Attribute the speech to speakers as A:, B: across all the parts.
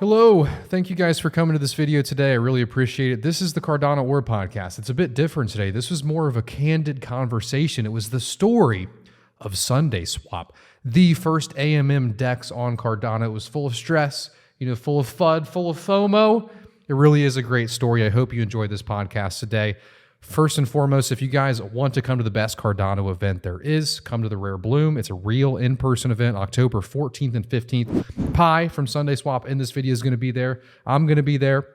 A: Hello, thank you guys for coming to this video today. I really appreciate it. This is the Cardano Or podcast. It's a bit different today. This was more of a candid conversation. It was the story of SundaeSwap, the first AMM DEX on Cardano. It was full of stress, full of FUD, full of FOMO. It really is a great story. I hope you enjoyed this podcast today. First and foremost, if you guys want to come to the best Cardano event there is, come to the Rare Bloom. It's a real in-person event, October 14th and 15th. Pi from SundaeSwap in this video is going to be there. I'm going to be there.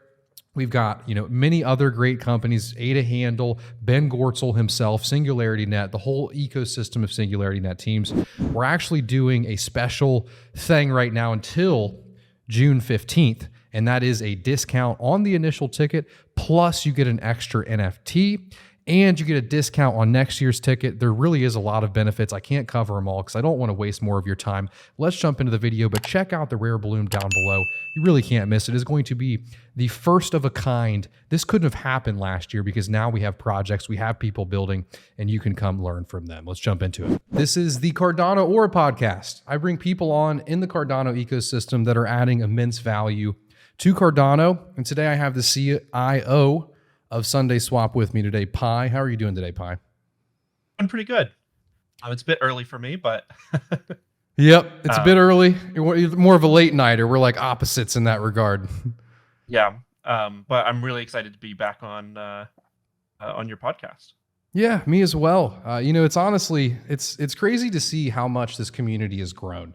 A: We've got, many other great companies, Ada Handel, Ben Gortzel himself, SingularityNet, the whole ecosystem of SingularityNet teams. We're actually doing a special thing right now until June 15th. And that is a discount on the initial ticket, plus you get an extra NFT, and you get a discount on next year's ticket. There really is a lot of benefits. I can't cover them all because I don't want to waste more of your time. Let's jump into the video, but check out the Rare Bloom down below. You really can't miss it. It's going to be the first of a kind. This couldn't have happened last year because now we have projects, we have people building, and you can come learn from them. Let's jump into it. This is the Cardano Or podcast. I bring people on in the Cardano ecosystem that are adding immense value to Cardano, and today I have the CIO of SundaeSwap with me today, Pi. How are you doing today, Pi?
B: I'm pretty good. It's a bit early for me, but
A: yep, it's a bit early. You're more of a late nighter. We're like opposites in that regard.
B: Yeah, but I'm really excited to be back on your podcast.
A: Yeah, me as well. It's honestly, it's crazy to see how much this community has grown.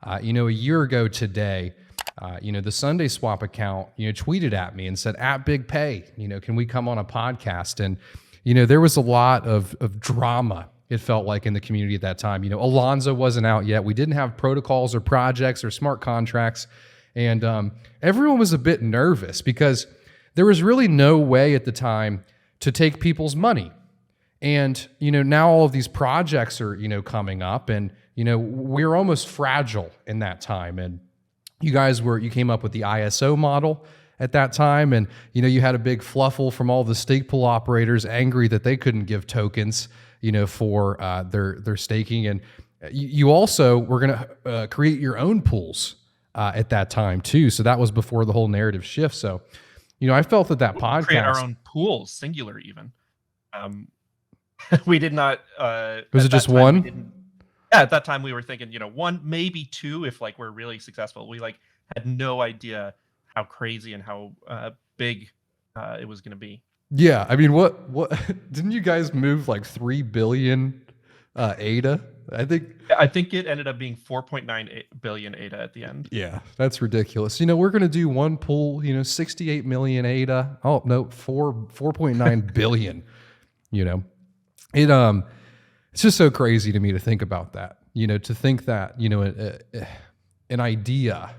A: A year ago today, the SundaeSwap account, tweeted at me and said, @BigPay, can we come on a podcast? And, there was a lot of drama, it felt like, in the community at that time. Alonzo wasn't out yet. We didn't have protocols or projects or smart contracts. And everyone was a bit nervous because there was really no way at the time to take people's money. And, now all of these projects are, coming up, and, we're almost fragile in that time. And you came up with the ISO model at that time, and you had a big fluffle from all the Stakepool operators angry that they couldn't give tokens, for their staking, and you also were going to create your own pools at that time too. So that was before the whole narrative shift. So, I felt that podcast
B: create our own pools, singular even. We did not.
A: Was it just one?
B: Yeah, at that time we were thinking, one, maybe two, if we're really successful. We had no idea how crazy and how big it was going to be.
A: Yeah, I mean, what didn't you guys move 3 billion ADA? I think
B: it ended up being 4.9 billion ADA at the end.
A: Yeah, that's ridiculous. We're going to do one pool, 68 million ADA. Oh no, 4.9 billion. It's just so crazy to me to think about that, to think that, an idea,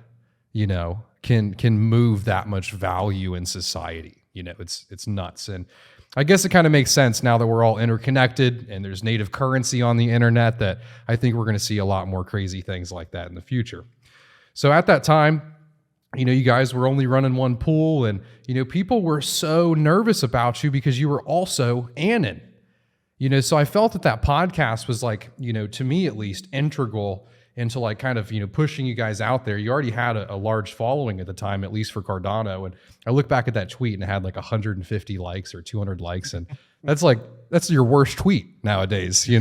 A: can move that much value in society. It's nuts. And I guess it kind of makes sense now that we're all interconnected and there's native currency on the internet, that I think we're going to see a lot more crazy things like that in the future. So at that time, you guys were only running one pool, and, people were so nervous about you because you were also Anon. So I felt that podcast was to me at least, integral into kind of, pushing you guys out there. You already had a large following at the time, at least for Cardano. And I look back at that tweet and it had 150 likes or 200 likes. And that's your worst tweet nowadays, And,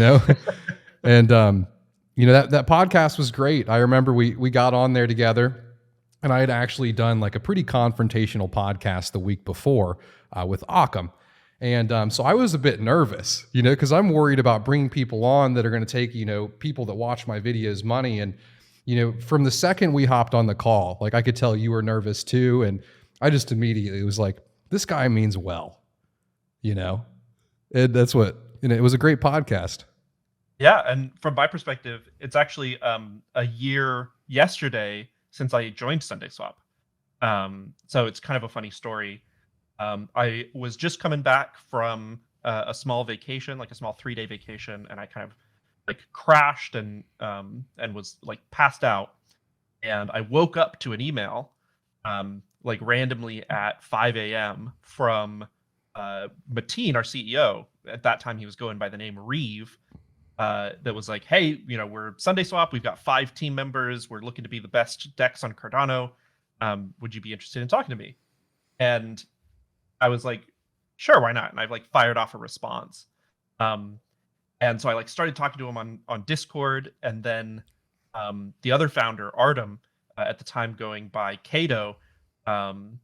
A: that podcast was great. I remember we got on there together, and I had actually done a pretty confrontational podcast the week before with Occam. And so I was a bit nervous, because I'm worried about bringing people on that are going to take, people that watch my videos money. And, from the second we hopped on the call, I could tell you were nervous too. And I just immediately was like, this guy means well, and that's what, it was a great podcast.
B: Yeah. And from my perspective, it's actually a year yesterday since I joined SundaeSwap. So it's kind of a funny story. I was just coming back from a small vacation, a small 3-day vacation, and I kind of crashed and was passed out. And I woke up to an email randomly at 5 a.m. from Mateen, our CEO. At that time, he was going by the name Reeve. That was hey, we're SundaeSwap. We've got 5 team members. We're looking to be the best DEX on Cardano. Would you be interested in talking to me? And I was like, sure, why not? And I've like fired off a response. Um, and so I like started talking to him on Discord, and then the other founder, Artem, at the time going by Kato, um,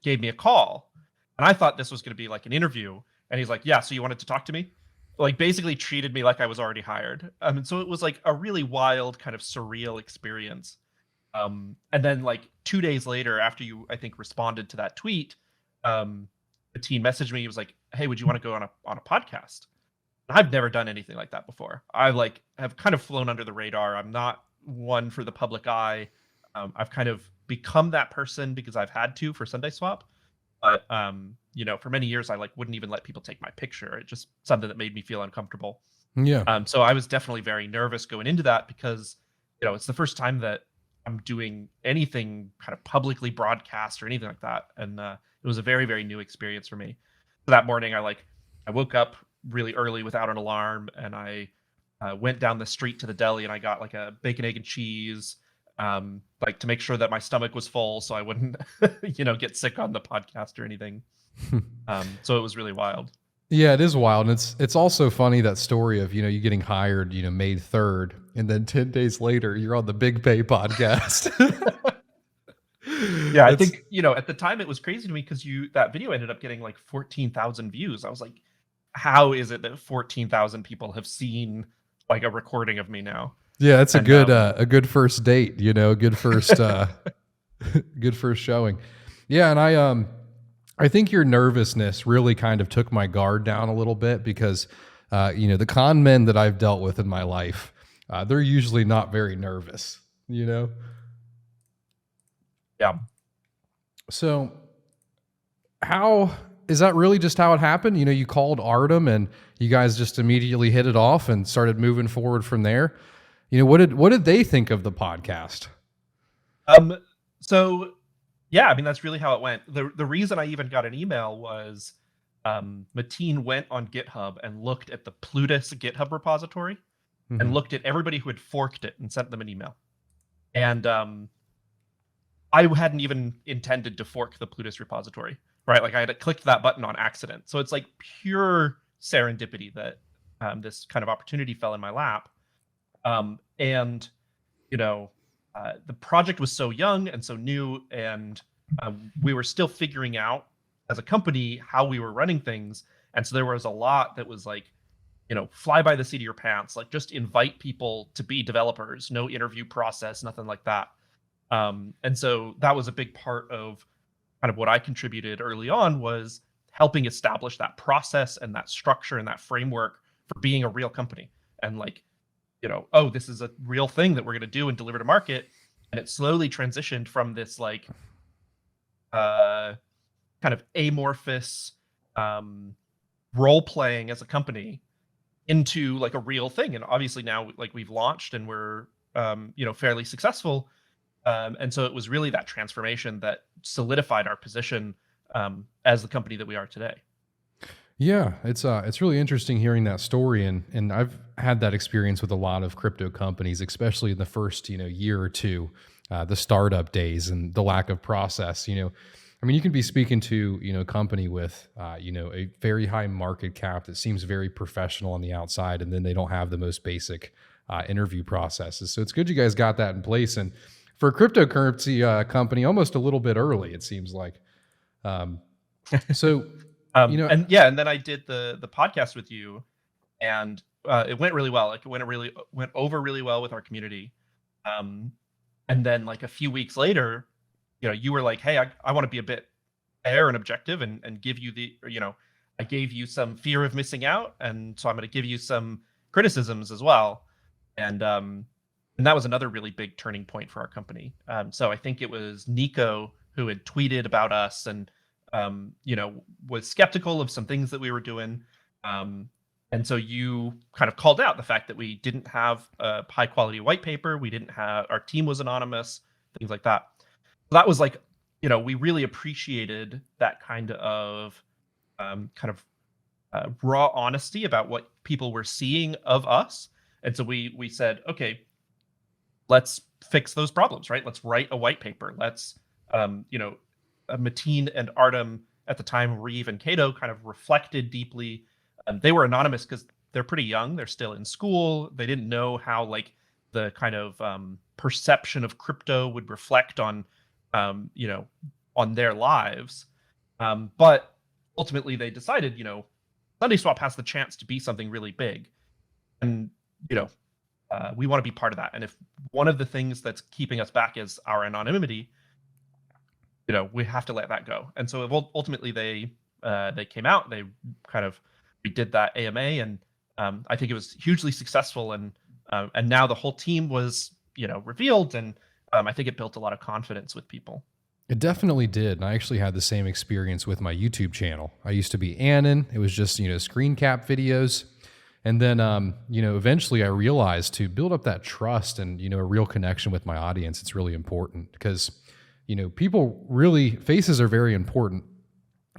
B: gave me a call, and I thought this was going to be like an interview. And he's like, "Yeah, so you wanted to talk to me?" Like basically treated me like I was already hired. And so it was like a really wild, kind of surreal experience. And then like 2 days later, after you I think responded to that tweet, the team messaged me. He was like, "Hey, would you want to go on a podcast?" I've never done anything like that before. I like have kind of flown under the radar. I'm not one for the public eye. I've kind of become that person because I've had to for SundaeSwap. But for many years I like wouldn't even let people take my picture. It's just something that made me feel uncomfortable.
A: Yeah.
B: So I was definitely very nervous going into that because it's the first time that I'm doing anything kind of publicly broadcast or anything like that, and it was a very, very new experience for me. So that morning, I woke up really early without an alarm, and I went down the street to the deli, and I got like a bacon, egg, and cheese, like to make sure that my stomach was full, so I wouldn't, get sick on the podcast or anything. So it was really wild.
A: Yeah, it is wild. And it's also funny, that story of, you getting hired, May 3rd, and then 10 days later you're on the Big Pay podcast.
B: Yeah, I think, at the time it was crazy to me because that video ended up getting like 14,000 views. I was like, how is it that 14,000 people have seen like a recording of me now?
A: Yeah, it's a good first date, a good first good first showing. Yeah, and I think your nervousness really kind of took my guard down a little bit because, the con men that I've dealt with in my life, they're usually not very nervous,
B: Yeah.
A: So is that really just how it happened? You called Artem and you guys just immediately hit it off and started moving forward from there. What did they think of the podcast?
B: So yeah, I mean, that's really how it went. The reason I even got an email was Mateen went on GitHub and looked at the Plutus GitHub repository and looked at everybody who had forked it and sent them an email. And I hadn't even intended to fork the Plutus repository, right? Like I had clicked that button on accident. So it's like pure serendipity that this kind of opportunity fell in my lap. And the project was so young and so new, and we were still figuring out as a company how we were running things. And so there was a lot that was like, fly by the seat of your pants, like just invite people to be developers, no interview process, nothing like that. And so that was a big part of kind of what I contributed early on, was helping establish that process and that structure and that framework for being a real company. And like, oh, this is a real thing that we're going to do and deliver to market. And it slowly transitioned from this like kind of amorphous role playing as a company into like a real thing. And obviously now like we've launched and we're fairly successful. And so it was really that transformation that solidified our position as the company that we are today.
A: Yeah, it's really interesting hearing that story, and I've had that experience with a lot of crypto companies, especially in the first year or two, the startup days and the lack of process. I mean, you can be speaking to a company with a very high market cap that seems very professional on the outside, and then they don't have the most basic interview processes. So it's good you guys got that in place, and for a cryptocurrency company, almost a little bit early, it seems like. So.
B: And then I did the podcast with you, and it went really well. Like it went over really well with our community. And then like a few weeks later, you were like, "Hey, I want to be a bit fair and objective and give you I gave you some fear of missing out, and so I'm going to give you some criticisms as well." And that was another really big turning point for our company. So I think it was Nico who had tweeted about us and was skeptical of some things that we were doing. And so you kind of called out the fact that we didn't have a high quality white paper. Our team was anonymous, things like that. So that was like, we really appreciated that kind of raw honesty about what people were seeing of us. And so we said, okay, let's fix those problems, right? Let's write a white paper. Let's, Mateen and Artem at the time, Reeve and Cato, kind of reflected deeply. They were anonymous because they're pretty young. They're still in school. They didn't know how like the kind of perception of crypto would reflect on, on their lives. But ultimately, they decided, SundaeSwap has the chance to be something really big, and we want to be part of that. And if one of the things that's keeping us back is our anonymity, we have to let that go. And so ultimately they came out, we did that AMA, and I think it was hugely successful. And now the whole team was, revealed, and I think it built a lot of confidence with people.
A: It definitely did. And I actually had the same experience with my YouTube channel. I used to be Anon. It was just, screen cap videos. And then, eventually I realized to build up that trust and, a real connection with my audience, it's really important because, people really, faces are very important,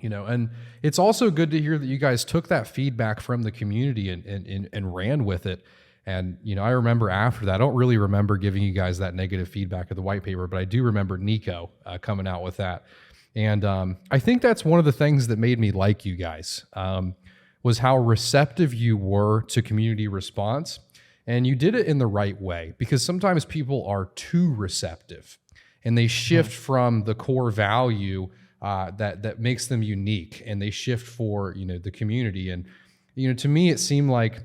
A: and it's also good to hear that you guys took that feedback from the community and ran with it. And, I remember after that, I don't really remember giving you guys that negative feedback of the white paper, but I do remember Nico coming out with that. And I think that's one of the things that made me like you guys. Was how receptive you were to community response. And you did it in the right way, because sometimes people are too receptive and they shift from the core value that makes them unique, and they shift for, the community. And, to me, it seemed like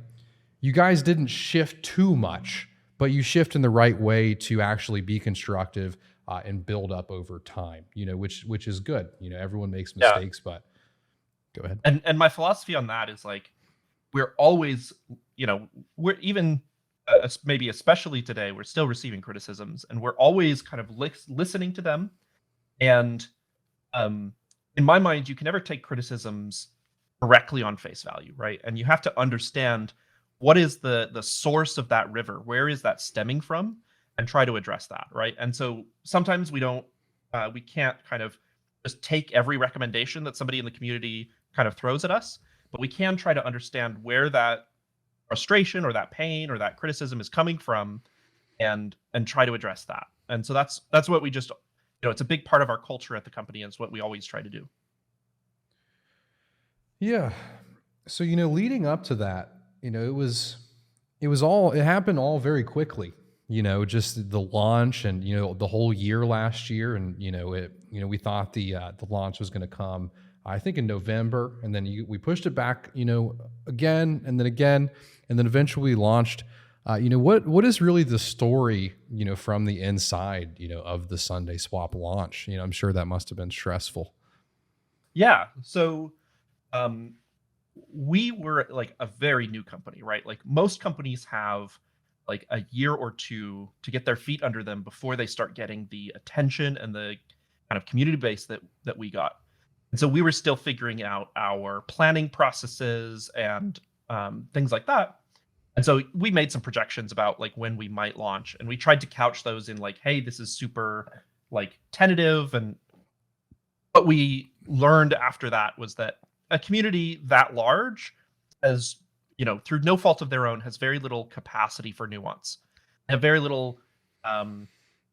A: you guys didn't shift too much, but you shift in the right way to actually be constructive and build up over time, which is good. Everyone makes mistakes, but go ahead.
B: And my philosophy on that is like, we're always, we're even maybe especially today, we're still receiving criticisms, and we're always kind of listening to them. And in my mind, you can never take criticisms directly on face value, right? And you have to understand what is the source of that river, where is that stemming from, and try to address that, right? And so sometimes we can't kind of just take every recommendation that somebody in the community kind of throws at us, but we can try to understand where that frustration or that pain or that criticism is coming from, and try to address that. And so that's what we just, it's a big part of our culture at the company, and it's what we always try to do.
A: Yeah. So, leading up to that, it happened all very quickly, just the launch and, the whole year last year. And, we thought the launch was going to come, I think, in November, and then we pushed it back, again, and then eventually launched. What is really the story, from the inside, of the SundaeSwap launch? I'm sure that must have been stressful.
B: Yeah. So, we were like a very new company, right? Like most companies have like a year or two to get their feet under them before they start getting the attention and the kind of community base that we got. And so we were still figuring out our planning processes and things like that. And so we made some projections about like when we might launch, and we tried to couch those in like, hey, this is super like tentative. And what we learned after that was that a community that large, as through no fault of their own, has very little capacity for nuance, have very little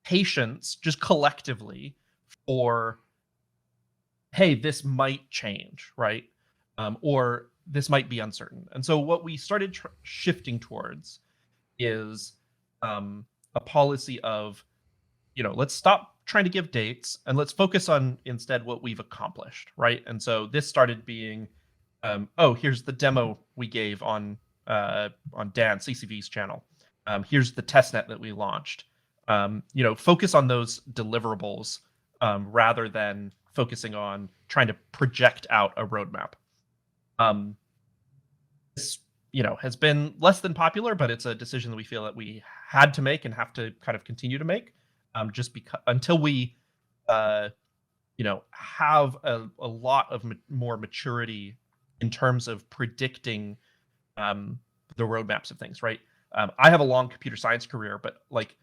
B: patience just collectively for, hey, this might change, right? Or this might be uncertain. And so what we started shifting towards is a policy of, let's stop trying to give dates and let's focus on instead what we've accomplished, right? And so this started being, here's the demo we gave on Dan CCV's channel. Here's the testnet that we launched. Focus on those deliverables rather than focusing on trying to project out a roadmap. This, has been less than popular, but it's a decision that we feel that we had to make and have to kind of continue to make. Just because until we, have a lot of more maturity in terms of predicting the roadmaps of things, right? I have a long computer science career, but like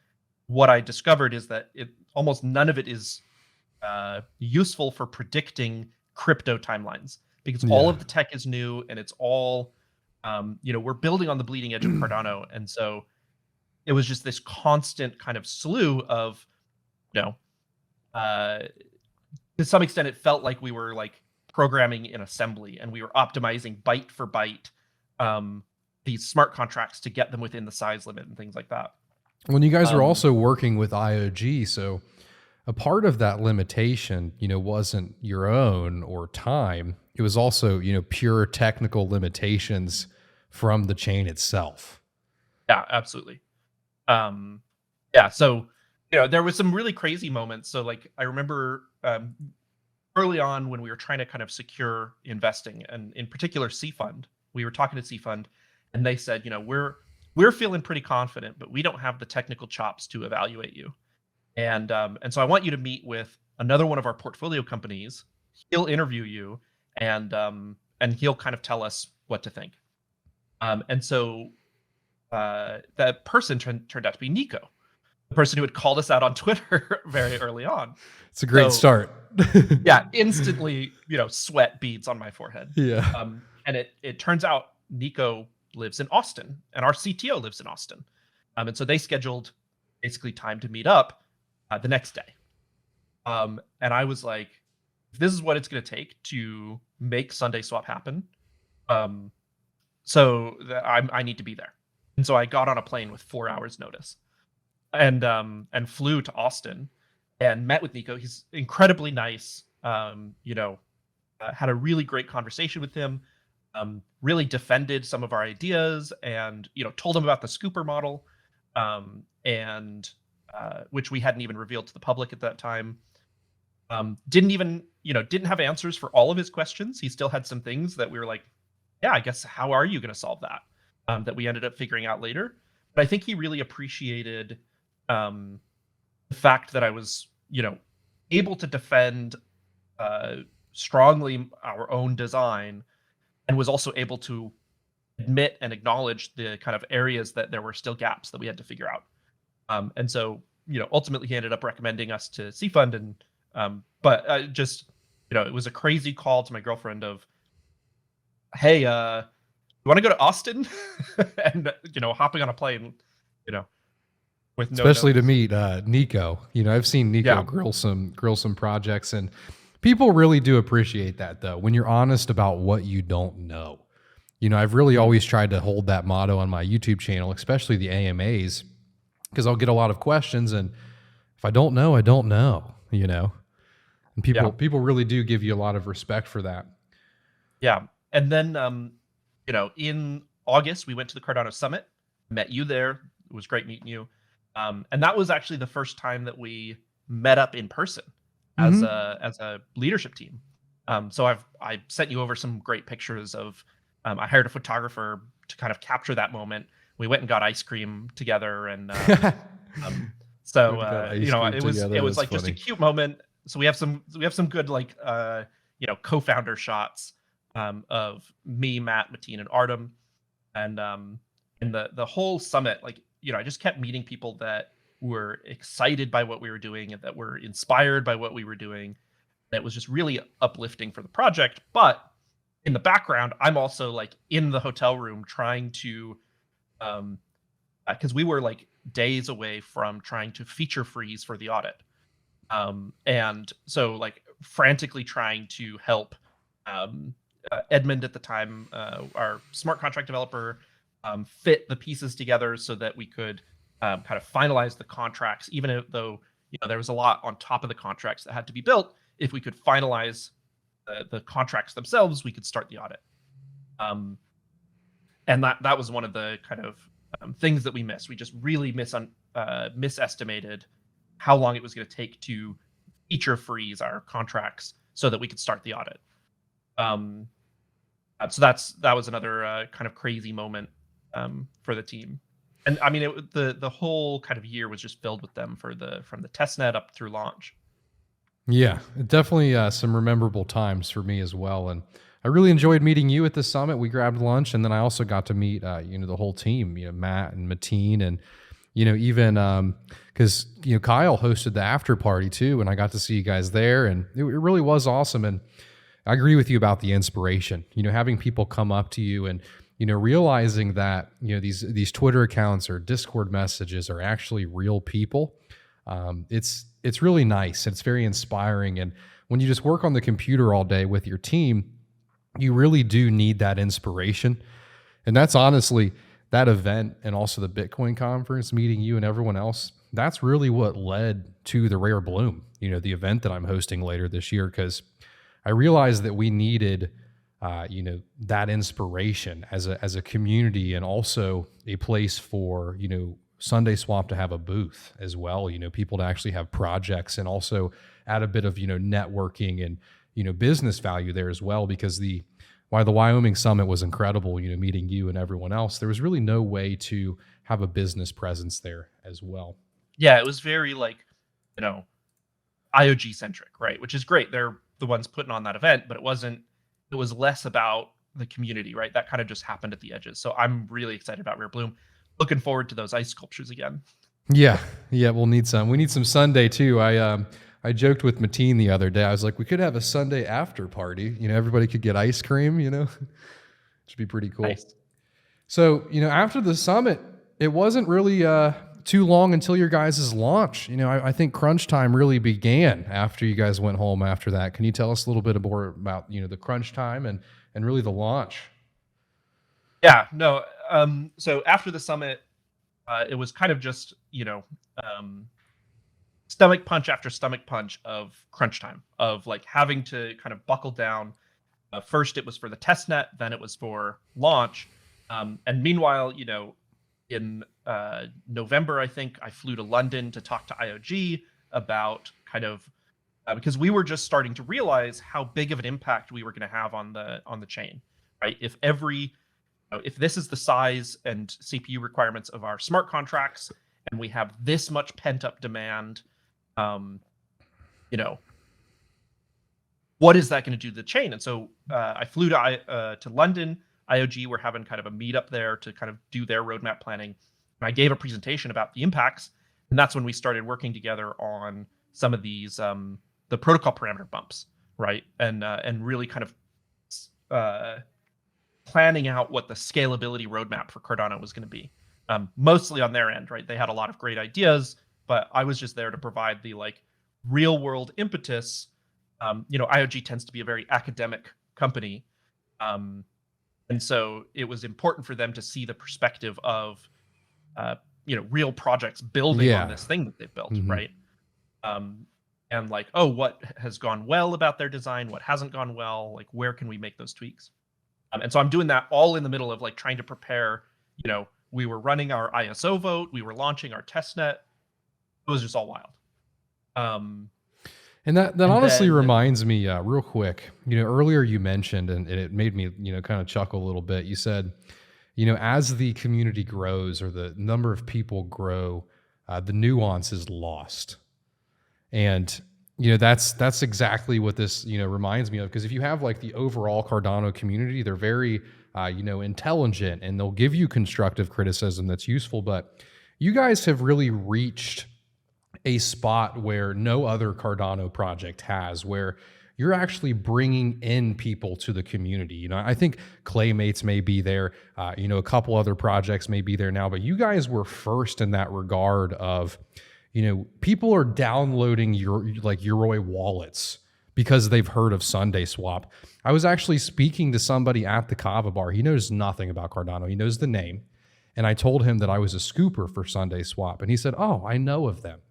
B: what I discovered is that almost none of it is useful for predicting crypto timelines, because all of the tech is new and it's all, we're building on the bleeding edge of Cardano, and so it was just this constant kind of slew of, you know, to some extent, it felt like we were like programming in assembly, and we were optimizing byte for byte these smart contracts to get them within the size limit and things like that.
A: When you guys are also working with IOG, so a part of that limitation, wasn't your own or time. It was also, pure technical limitations from the chain itself.
B: Yeah, absolutely. Yeah, so there was some really crazy moments. So like I remember early on when we were trying to kind of secure investing, and in particular C Fund, we were talking to C Fund, and they said, we're feeling pretty confident, but we don't have the technical chops to evaluate you. And so I want you to meet with another one of our portfolio companies. He'll interview you, and he'll kind of tell us what to think. And so that person turned out to be Nico, the person who had called us out on Twitter very early on.
A: It's a great start.
B: Yeah, instantly, sweat beads on my forehead.
A: Yeah.
B: And it turns out Nico lives in Austin, and our CTO lives in Austin. And so they scheduled basically time to meet up the next day. And I was like, if this is what it's going to take to make SundaeSwap happen, so I need to be there. And so I got on a plane with 4 hours notice, and flew to Austin and met with Nico. He's incredibly nice. Had a really great conversation with him. Really defended some of our ideas, and told him about the scooper model, and which we hadn't even revealed to the public at that time. Didn't have answers for all of his questions. He still had some things that we were like, yeah, I guess, how are you going to solve that? That we ended up figuring out later. But I think he really appreciated the fact that I was, able to defend strongly our own design, and was also able to admit and acknowledge the kind of areas that there were still gaps that we had to figure out. And so, ultimately he ended up recommending us to C Fund, and but it was a crazy call to my girlfriend of, hey, you want to go to Austin? And hopping on a plane, with no
A: especially
B: notice.
A: To meet Nico. I've seen Nico grill some projects, and people really do appreciate that, though, when you're honest about what you don't know. I've really always tried to hold that motto on my YouTube channel, especially the AMAs, because I'll get a lot of questions, and if I don't know, I don't know, and people really do give you a lot of respect for that.
B: Yeah. And then, in August, we went to the Cardano Summit, met you there. It was great meeting you. And that was actually the first time that we met up in person as a leadership team. So I sent you over some great pictures of, I hired a photographer to kind of capture that moment. We went and got ice cream together, and it was like just a cute moment. So we have some good like co-founder shots of me, Matt, Mateen, and Artem, and in the whole summit, like I just kept meeting people that were excited by what we were doing and that were inspired by what we were doing. That was just really uplifting for the project. But in the background, I'm also like in the hotel room trying to, because we were like days away from trying to feature freeze for the audit. And so like frantically trying to help Edmund at the time, our smart contract developer, fit the pieces together so that we could kind of finalize the contracts, even though there was a lot on top of the contracts that had to be built. If we could finalize the contracts themselves, we could start the audit. And that was one of the kind of things that we missed. We just really misestimated how long it was going to take to feature freeze our contracts so that we could start the audit. So that was another kind of crazy moment for the team. And I mean, the whole kind of year was just filled with them from the testnet up through launch.
A: Yeah, definitely some memorable times for me as well. And I really enjoyed meeting you at the summit. We grabbed lunch, and then I also got to meet the whole team, Matt and Mateen, and even because Kyle hosted the after party too, and I got to see you guys there, and it really was awesome. And I agree with you about the inspiration. Having people come up to you and realizing that, these Twitter accounts or Discord messages are actually real people. It's really nice. It's very inspiring. And when you just work on the computer all day with your team, you really do need that inspiration. And that's honestly that event, and also the Bitcoin conference, meeting you and everyone else. That's really what led to the Rare Bloom, the event that I'm hosting later this year, because I realized that we needed, that inspiration as a community, and also a place for, SundaeSwap to have a booth as well, people to actually have projects, and also add a bit of, networking and, business value there as well, because while the Wyoming Summit was incredible, meeting you and everyone else, there was really no way to have a business presence there as well.
B: Yeah, it was very IOG centric, right? Which is great. They're the ones putting on that event, but it was less about the community, right? That kind of just happened at the edges. So I'm really excited about Rare Bloom. Looking forward to those ice sculptures again.
A: Yeah, we'll need some. We need some Sundae too. I joked with Mateen the other day. I was like, we could have a Sundae after party. Everybody could get ice cream. Should be pretty cool.
B: Nice.
A: So after the summit, it wasn't really too long until your guys' launch. I think crunch time really began after you guys went home after that. Can you tell us a little bit more about the crunch time and really the launch?
B: Yeah, no. So after the summit, it was kind of just stomach punch after stomach punch of crunch time, of like having to kind of buckle down. First it was for the testnet, then it was for launch, and meanwhile, in November, I think I flew to London to talk to IOG about kind of because we were just starting to realize how big of an impact we were going to have on the chain, right? If this is the size and CPU requirements of our smart contracts, and we have this much pent up demand, what is that going to do to the chain? And so I flew to London. IOG were having kind of a meetup there to kind of do their roadmap planning. And I gave a presentation about the impacts. And that's when we started working together on some of these, the protocol parameter bumps, right? And really kind of planning out what the scalability roadmap for Cardano was going to be. Mostly on their end, right? They had a lot of great ideas, but I was just there to provide the real world impetus. IOG tends to be a very academic company. And so it was important for them to see the perspective of, real projects building on this thing that they've built, right? And what has gone well about their design, what hasn't gone well, where can we make those tweaks? And so I'm doing that all in the middle of trying to prepare. We were running our ISO vote, we were launching our testnet. It was just all wild.
A: And that honestly reminds me, real quick, earlier you mentioned, and it made me, kind of chuckle a little bit. You said, as the community grows or the number of people grow, the nuance is lost. And, that's exactly what this, reminds me of. Because if you have the overall Cardano community, they're very, intelligent, and they'll give you constructive criticism that's useful. But you guys have really reached a spot where no other Cardano project has, where you're actually bringing in people to the community. I think Claymates may be there, a couple other projects may be there now, but you guys were first in that regard of, people are downloading your Yoroi wallets because they've heard of SundaeSwap. I was actually speaking to somebody at the Kava bar. He knows nothing about Cardano. He knows the name. And I told him that I was a scooper for SundaeSwap. And he said, "Oh, I know of them."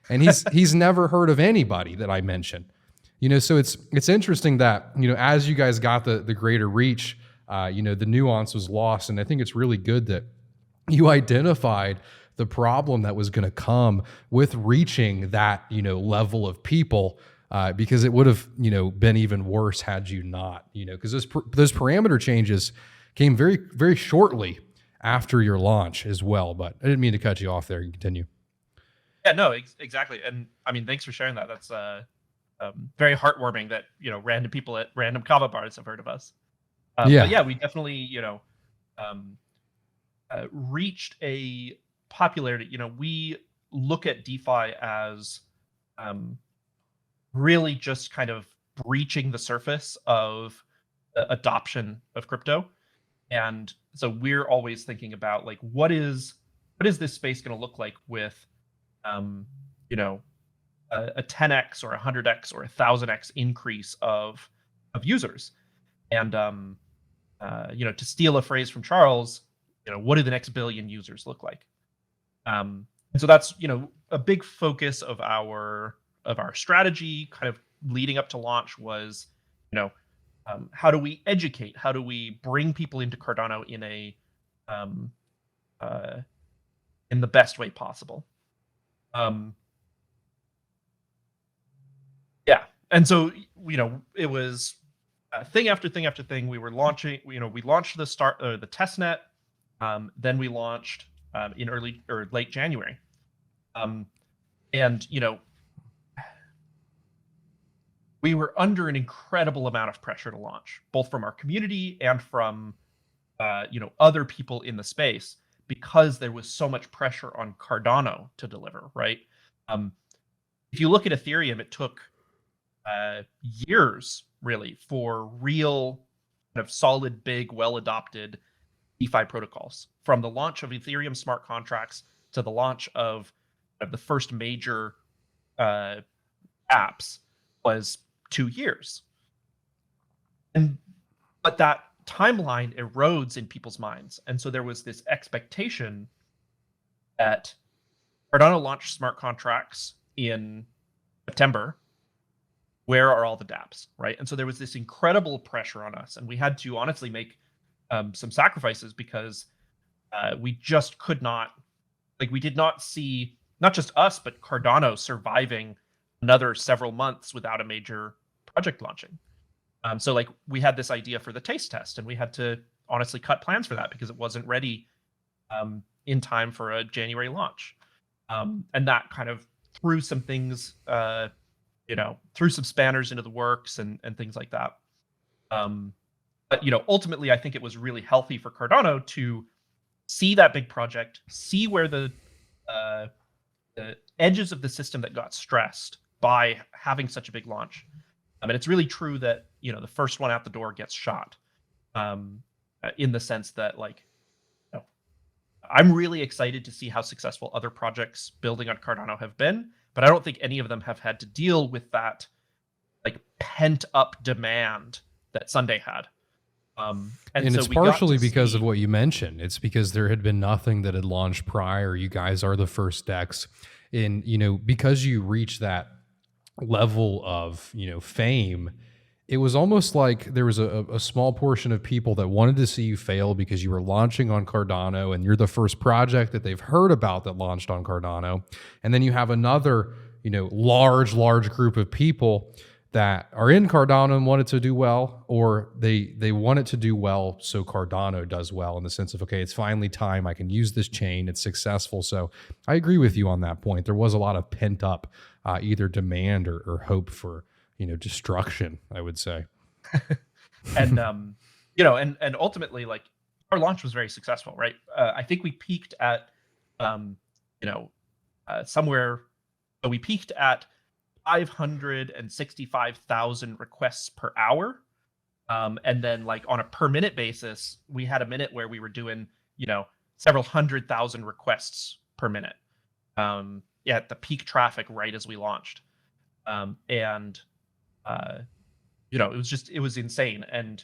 A: And he's never heard of anybody that I mentioned. So it's interesting that, as you guys got the greater reach, the nuance was lost. And I think it's really good that you identified the problem that was going to come with reaching that, level of people, because it would have, been even worse had you not, because those parameter changes came very, very shortly after your launch as well. But I didn't mean to cut you off there. You continue.
B: Yeah, no, exactly. And I mean, thanks for sharing that. That's very heartwarming that, random people at random kava bars have heard of us. But yeah, we definitely, reached a popularity. We look at DeFi as really just kind of breaching the surface of adoption of crypto. And so we're always thinking about like what is this space going to look like with you know, a 10x or a 100x or a 1000x increase of users. And you know, to steal a phrase from Charles, you know, what do the next billion users look like? And so that's, you know, a big focus of our strategy kind of leading up to launch was, you know, how do we educate? How do we bring people into Cardano in a in the best way possible? Yeah, and so, you know, it was thing after thing after thing. We were launching. You know, we launched the test net. Then we launched in early or late January. And you know, we were under an incredible amount of pressure to launch, both from our community and from you know, other people in the space, because there was so much pressure on Cardano to deliver. Right. If you look at Ethereum, it took years really for real kind of solid, big, well-adopted DeFi protocols. From the launch of Ethereum smart contracts to the launch of the first major apps was 2 years. But that timeline erodes in people's minds. And so there was this expectation that Cardano launched smart contracts in September. Where are all the dApps, right? And so there was this incredible pressure on us, and we had to honestly make some sacrifices because we just could not, like, we did not see not just us but Cardano surviving another several months without a major project launching. So like we had this idea for the taste test, and we had to honestly cut plans for that because it wasn't ready in time for a January launch, and that kind of threw some things. You know, threw some spanners into the works and things like that. But, you know, ultimately, I think it was really healthy for Cardano to see that big project, see where the edges of the system that got stressed by having such a big launch. I mean, it's really true that, you know, the first one out the door gets shot, in the sense that, like, you know, I'm really excited to see how successful other projects building on Cardano have been. But I don't think any of them have had to deal with that like pent up demand that Sundae had.
A: And so it's partially because of what you mentioned. It's because there had been nothing that had launched prior. You guys are the first DEX. And, you know, because you reach that level of, you know, fame, it was almost like there was a small portion of people that wanted to see you fail because you were launching on Cardano and you're the first project that they've heard about that launched on Cardano. And then you have another, you know, large group of people that are in Cardano and want it to do well, or they want it to do well so Cardano does well, in the sense of, okay, it's finally time, I can use this chain, it's successful. So I agree with you on that point. There was a lot of pent up either demand or hope for, you know, destruction, I would say.
B: And you know, and ultimately, like, our launch was very successful, right? I think we peaked at you know, somewhere, so we peaked at 565,000 requests per hour, and then like on a per minute basis, we had a minute where we were doing, you know, several 100,000 requests per minute, at the peak traffic right as we launched. And you know, it was insane. And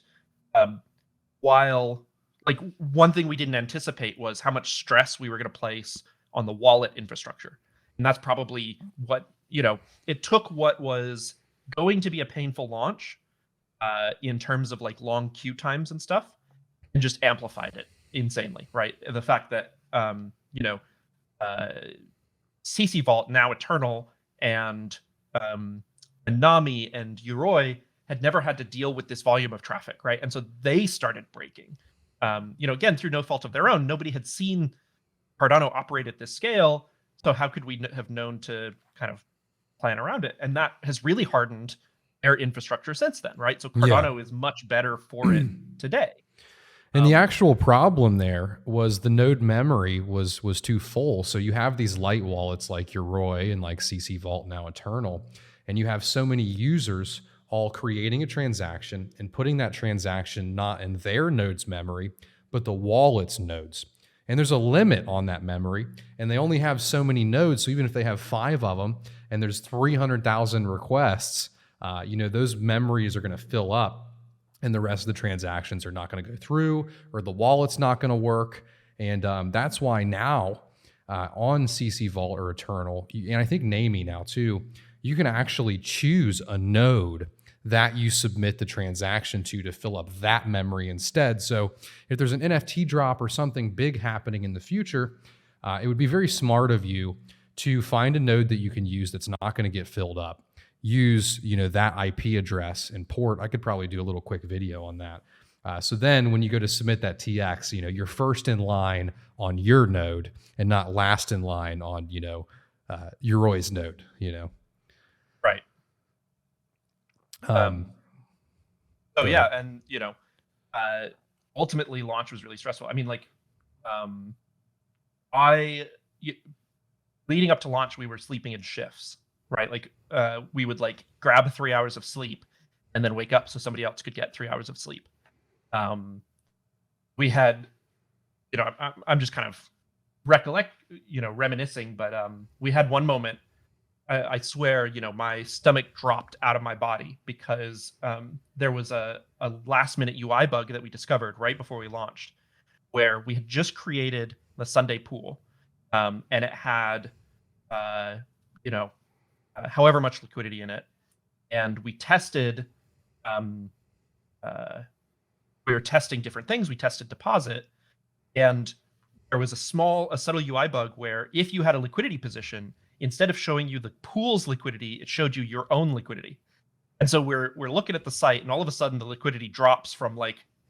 B: while, like, one thing we didn't anticipate was how much stress we were going to place on the wallet infrastructure. And that's probably what, you know, it took what was going to be a painful launch in terms of like long queue times and stuff, and just amplified it insanely, right? The fact that, you know, CC Vault, now Eternal, and Nami and Yoroi had never had to deal with this volume of traffic, right? And so they started breaking. You know, again, through no fault of their own. Nobody had seen Cardano operate at this scale, so how could we have known to kind of plan around it? And that has really hardened their infrastructure since then, right? So Cardano is much better for it today.
A: And the actual problem there was the node memory was too full. So you have these light wallets like Yoroi and like CC Vault, now Eternal, and you have so many users all creating a transaction and putting that transaction not in their node's memory, but the wallet's nodes. And there's a limit on that memory, and they only have so many nodes. So even if they have 5 of them and there's 300,000 requests, those memories are going to fill up, and the rest of the transactions are not going to go through, or the wallet's not going to work. And that's why now on CC Vault or Eternal, and I think Namey now too, you can actually choose a node that you submit the transaction to fill up that memory instead. So if there's an NFT drop or something big happening in the future, it would be very smart of you to find a node that you can use that's not going to get filled up. Use that IP address and port. I could probably do a little quick video on that. So then when you go to submit that TX, you're first in line on your node and not last in line on Uroy's node.
B: Right. And ultimately launch was really stressful. I mean, leading up to launch, we were sleeping in shifts, right? We would grab 3 hours of sleep and then wake up so somebody else could get 3 hours of sleep. We had, I'm just kind of reminiscing, but we had one moment. I swear, my stomach dropped out of my body because there was a last minute UI bug that we discovered right before we launched, where we had just created the Sundae pool, and it had, however much liquidity in it, and we tested. We were testing different things. We tested deposit, and there was a subtle UI bug where if you had a liquidity position, instead of showing you the pool's liquidity, it showed you your own liquidity. And so we're looking at the site, and all of a sudden the liquidity drops from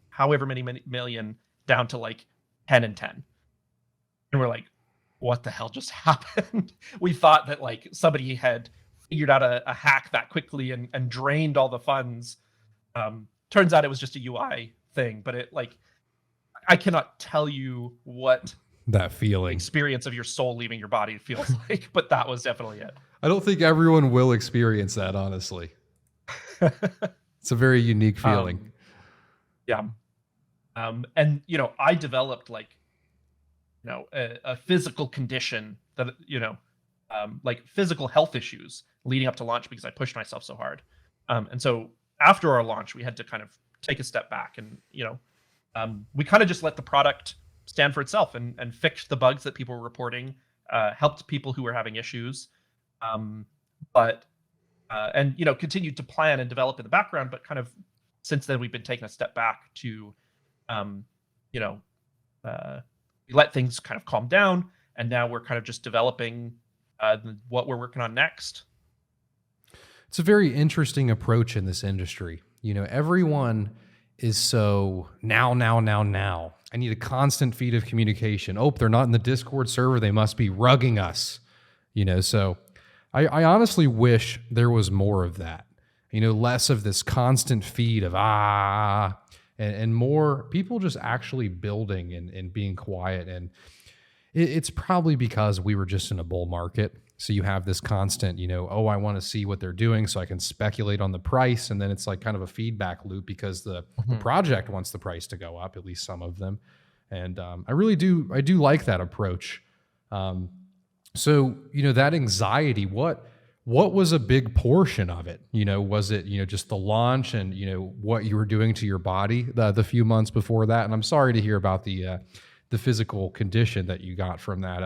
B: however many million down to 10 and 10. And we're like, what the hell just happened? We thought that somebody had figured out a hack that quickly and drained all the funds. Turns out it was just a UI thing, but it I cannot tell you what
A: that feeling
B: experience of your soul leaving your body feels like, but that was definitely it.
A: I don't think everyone will experience that, honestly. It's a very unique feeling.
B: And I developed a physical condition that physical health issues leading up to launch because I pushed myself so hard. And so after our launch, we had to kind of take a step back, and we kind of just let the product stand for itself and fixed the bugs that people were reporting, helped people who were having issues, but continued to plan and develop in the background. But kind of since then, we've been taking a step back to, we let things kind of calm down, and now we're kind of just developing what we're working on next.
A: It's a very interesting approach in this industry. Everyone is so now. I need a constant feed of communication. Oh, they're not in the Discord server. They must be rugging us. So I honestly wish there was more of that. Less of this constant feed of and more people just actually building and being quiet. And it's probably because we were just in a bull market. So you have this constant, I want to see what they're doing so I can speculate on the price. And then it's kind of a feedback loop because the project wants the price to go up, at least some of them. And I do like that approach. So, that anxiety, what was a big portion of it? Was it, just the launch and, what you were doing to your body the few months before that? And I'm sorry to hear about the physical condition that you got from that.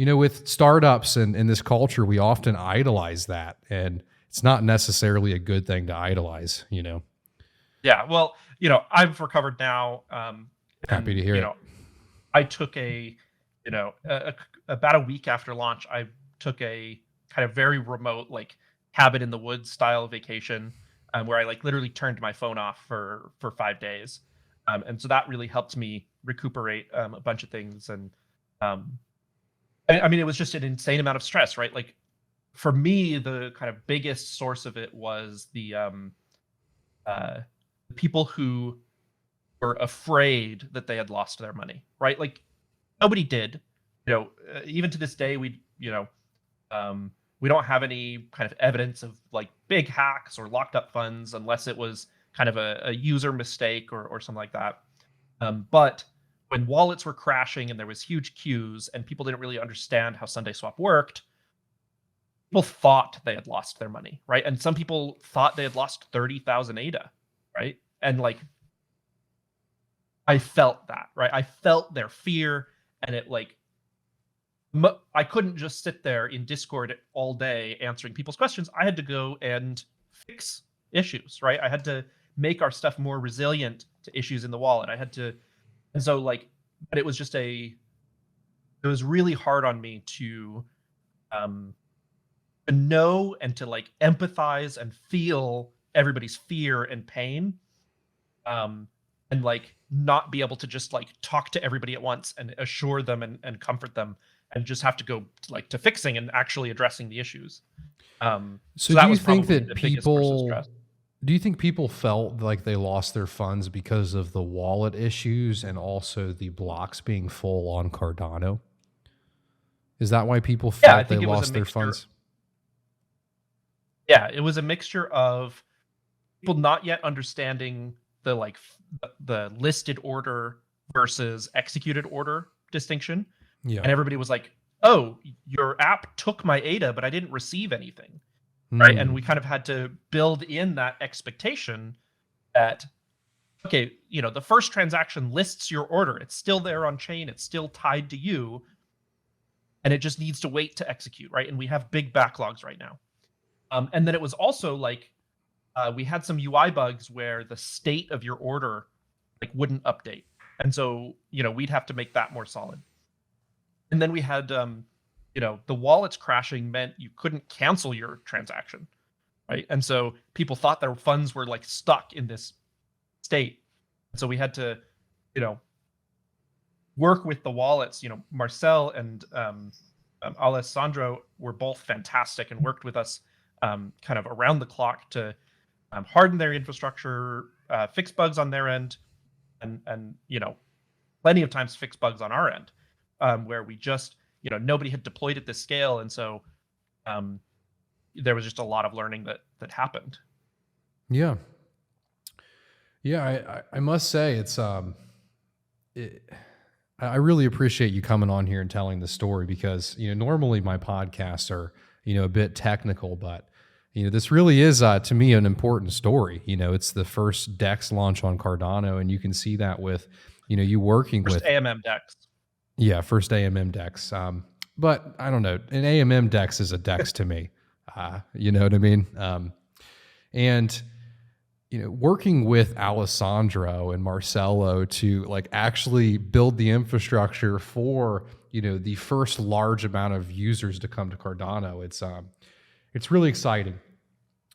A: With startups and in this culture, we often idolize that, and it's not necessarily a good thing to idolize,
B: Yeah, well, I've recovered now.
A: Happy to hear it.
B: I took about a week after launch, I took a kind of very remote, cabin in the woods style vacation, where I literally turned my phone off for 5 days. And so that really helped me recuperate a bunch of things. And I mean, it was just an insane amount of stress, right? For me, the kind of biggest source of it was the people who were afraid that they had lost their money, right? Nobody did, even to this day, we don't have any kind of evidence of big hacks or locked up funds unless it was kind of a user mistake or something like that. But when wallets were crashing and there was huge queues and people didn't really understand how SundaeSwap worked, people thought they had lost their money, right? And some people thought they had lost 30,000 ADA, right? And like, I felt that, right? I felt their fear, and it like, I couldn't just sit there in Discord all day answering people's questions. I had to go and fix issues, right? I had to make our stuff more resilient to issues in the wallet. I had to, and so like, but it was just it was really hard on me to know and to like empathize and feel everybody's fear and pain, and like not be able to just like talk to everybody at once and assure them and comfort them, and just have to go like to fixing and actually addressing the issues.
A: So
B: that
A: do you
B: was
A: think
B: probably
A: that
B: the biggest source of stress.
A: do you think people felt like they lost their funds because of the wallet issues and also the blocks being full on Cardano? Is that why people
B: Yeah, I
A: felt they
B: think it was a
A: lost their
B: mixture.
A: funds?
B: Yeah, it was a mixture of people not yet understanding the like the listed order versus executed order distinction.
A: Yeah.
B: And everybody was like, "Oh, your app took my ADA, but I didn't receive anything." Right? And we kind of had to build in that expectation that, okay, you know, the first transaction lists your order. It's still there on chain. It's still tied to you, and it just needs to wait to execute, right? And we have big backlogs right now. And then it was also like, we had some UI bugs where the state of your order like wouldn't update, and so you know we'd have to make that more solid. And then we had you know, the wallets crashing meant you couldn't cancel your transaction, right? And so people thought their funds were like stuck in this state, so we had to, you know, work with the wallets. You know, Marcel and Alessandro were both fantastic and worked with us kind of around the clock to harden their infrastructure, fix bugs on their end, and you know, plenty of times fix bugs on our end, where we just, you know, nobody had deployed at this scale, and so there was just a lot of learning that happened.
A: Yeah. Yeah, I must say it's I really appreciate you coming on here and telling the story, because you know normally my podcasts are, you know, a bit technical, but you know this really is to me an important story. You know, it's the first DEX launch on Cardano, and you can see that with, you know, you working
B: First
A: with
B: AMM DEX.
A: Yeah, first AMM DEX. But I don't know, an AMM DEX is a DEX to me. You know what I mean? And you know, working with Alessandro and Marcelo to like actually build the infrastructure for, you know, the first large amount of users to come to Cardano, it's really exciting.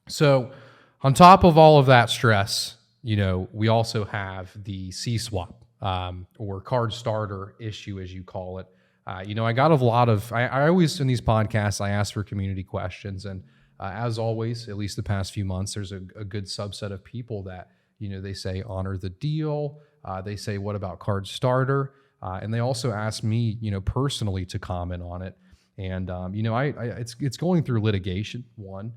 A: So on top of all of that stress, you know, we also have the C swap or card starter issue, as you call it. You know, I got a lot of, I always in these podcasts, I ask for community questions, and as always, at least the past few months, there's a good subset of people that, you know, they say honor the deal. They say, what about card starter? And they also ask me, you know, personally to comment on it. And, you know, it's going through litigation, one.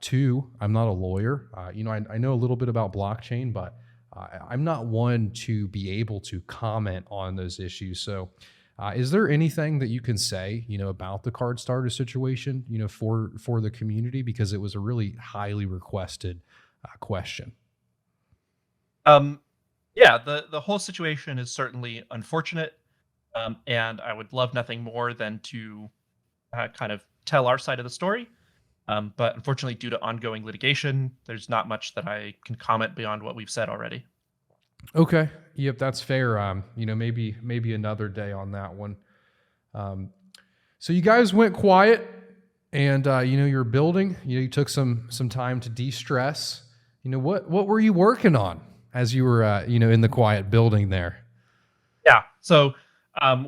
A: Two, I'm not a lawyer. You know, I know a little bit about blockchain, but I'm not one to be able to comment on those issues. So is there anything that you can say, you know, about the card starter situation, you know, for the community? Because it was a really highly requested question.
B: Yeah, the whole situation is certainly unfortunate, and I would love nothing more than to kind of tell our side of the story. But unfortunately, due to ongoing litigation, there's not much that I can comment beyond what we've said already.
A: Okay. Yep, that's fair. You know, maybe another day on that one. So you guys went quiet, and you know, you're building. You know, you took some time to de-stress. You know, what were you working on as you were you know, in the quiet building there?
B: Yeah. So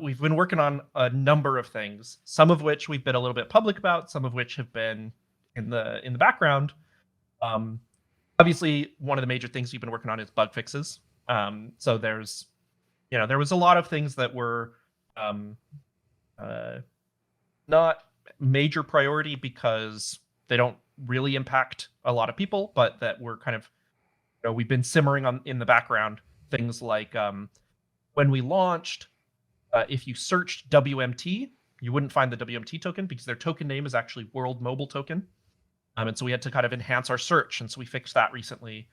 B: we've been working on a number of things, some of which we've been a little bit public about, some of which have been in the background. Obviously, one of the major things we've been working on is bug fixes. So there's, you know, there was a lot of things that were not major priority because they don't really impact a lot of people, but that were kind of, you know, we've been simmering on in the background. Things like when we launched, if you searched WMT, you wouldn't find the WMT token because their token name is actually World Mobile Token. And so we had to kind of enhance our search. And so we fixed that recently.